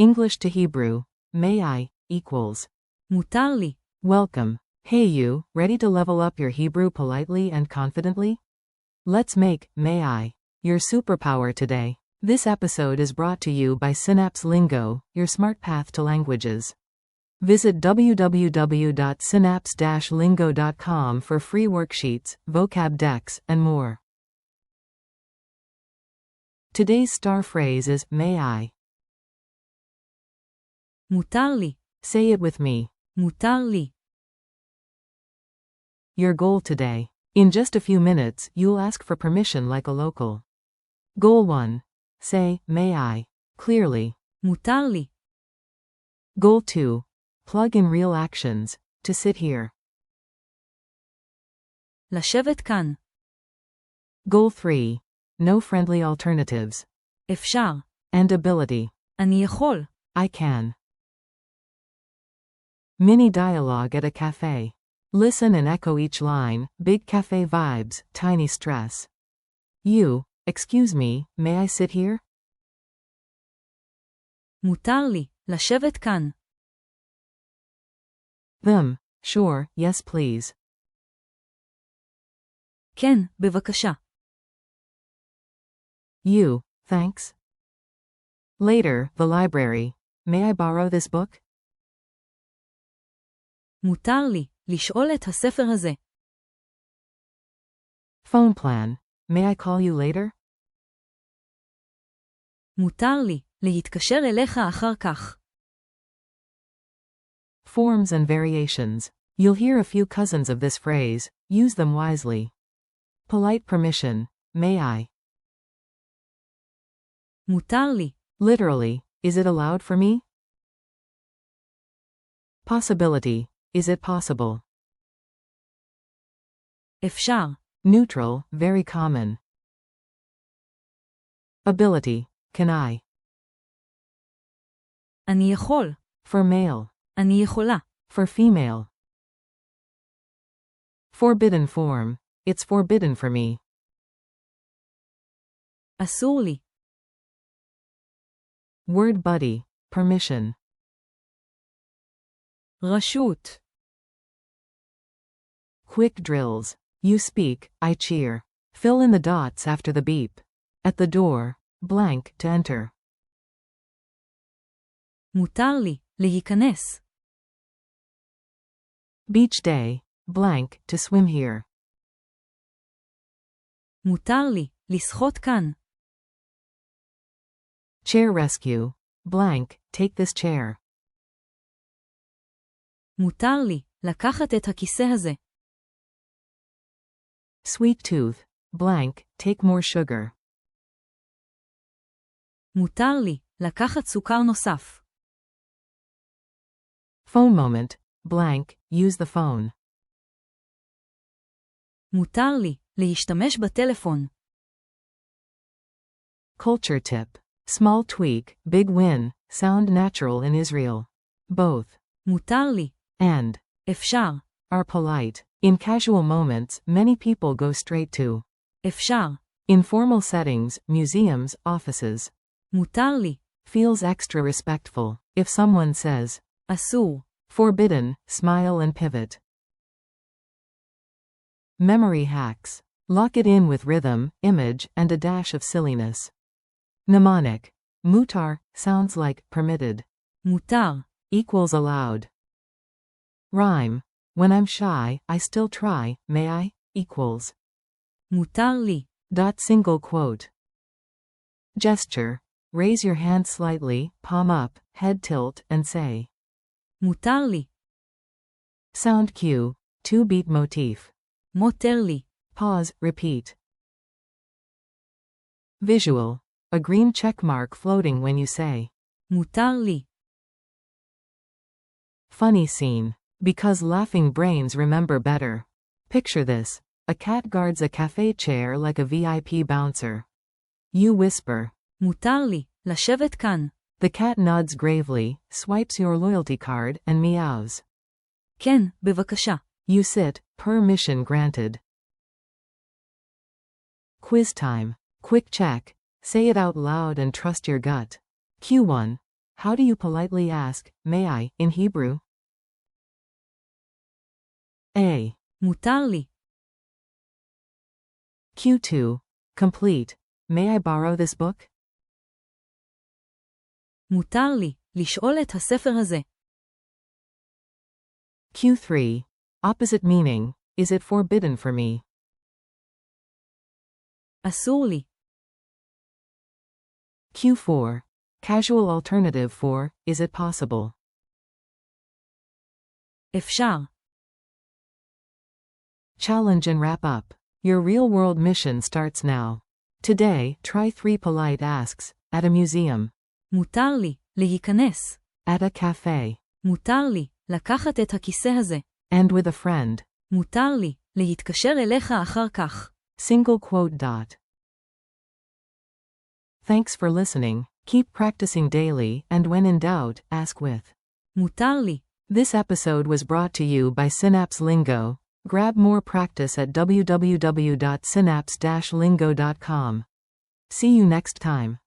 English to Hebrew. May I equals. מותר לי. Welcome. Hey you, ready to level up your Hebrew politely and confidently? Let's make may I your superpower today. This episode is brought to you by Synapse Lingo, your smart path to languages. Visit www.synapse-lingo.com for free worksheets, vocab decks, and more. Today's star phrase is may I. מותר לי. Say it with me. מותר לי. Your goal today. In just a few minutes, you'll ask for permission like a local. Goal 1. Say, may I, clearly. מותר לי. Goal 2. Plug in real actions. To sit here. לשבת כאן. Goal 3. No friendly alternatives. אפשר. And ability. אני יכול. I can. Mini dialogue at a cafe. Listen and echo each line. Big cafe vibes, tiny stress. You, excuse me, may I sit here? מותר לי. לשבת כאן. Them, sure, yes please. כן, בבקשה. You, thanks. Later, the library. May I borrow this book? מותר לי. לשאול את הספר הזה. Phone plan. May I call you later? מותר לי. להתקשר אליך אחר כך. Forms and variations. You'll hear a few cousins of this phrase. Use them wisely. Polite permission. May I? מותר לי. Literally, is it allowed for me? Possibility. Is it possible? אפשר. Neutral, very common. Ability. Can I? אני יכול. For male. אני יכולה. For female. Forbidden form. It's forbidden for me. אסור לי. Word buddy. Permission. רשות. Quick drills. You speak, I cheer. Fill in the dots after the beep. At the door, blank, to enter. מותר לי. להיכנס. Beach day, blank, to swim here. מותר לי. לשחות כאן. Chair rescue, blank, take this chair. מותר לי. לקחת את הכיסא הזה. Sweet tooth, blank, take more sugar. מותר לי. לקחת סוכר נוסף. Phone moment, blank, use the phone. מותר לי. להשתמש בטלפון. Culture tip. Small tweak, big win, sound natural in Israel. Both. מותר לי. And. אפשר. Are polite. In casual moments, many people go straight to. אפשר. In formal settings, museums, offices. מותר לי. Feels extra respectful. If someone says. אסור. Forbidden, smile and pivot. Memory hacks. Lock it in with rhythm, image, and a dash of silliness. Mnemonic. Mutar, sounds like permitted. מותר. Equals allowed. Rhyme. When I'm shy, I still try, may I? Equals. מותר לי. Single quote. Gesture. Raise your hand slightly, palm up, head tilt, and say. מותר לי. Sound cue. 2-beat motif. מותר לי. Pause, repeat. Visual. A green check mark floating when you say. מותר לי. Funny scene. Because laughing brains remember better. Picture this. A cat guards a cafe chair like a VIP bouncer. You whisper. מותר לי. לשבת כאן. The cat nods gravely, swipes your loyalty card, and meows. כן, בבקשה. You sit, permission granted. Quiz time. Quick check. Say it out loud and trust your gut. Q1. How do you politely ask, may I, in Hebrew? A. מותר לי. Q2. Complete. May I borrow this book? מותר לי, לשאול את הספר הזה. Q3. Opposite meaning. Is it forbidden for me? אסור לי. Q4. Casual alternative for, is it possible? אפשר. Challenge and wrap up. Your real-world mission starts now. Today, try 3 polite asks. At a museum. מותר לי, להיכנס. At a cafe. מותר לי, לקחת את הכיסא הזה. And with a friend. מותר לי, להתקשר אליך אחר כך. Single quote dot. Thanks for listening. Keep practicing daily, and when in doubt, ask with. מותר לי. This episode was brought to you by Synapse Lingo. Grab more practice at www.synapse-lingo.com. See you next time.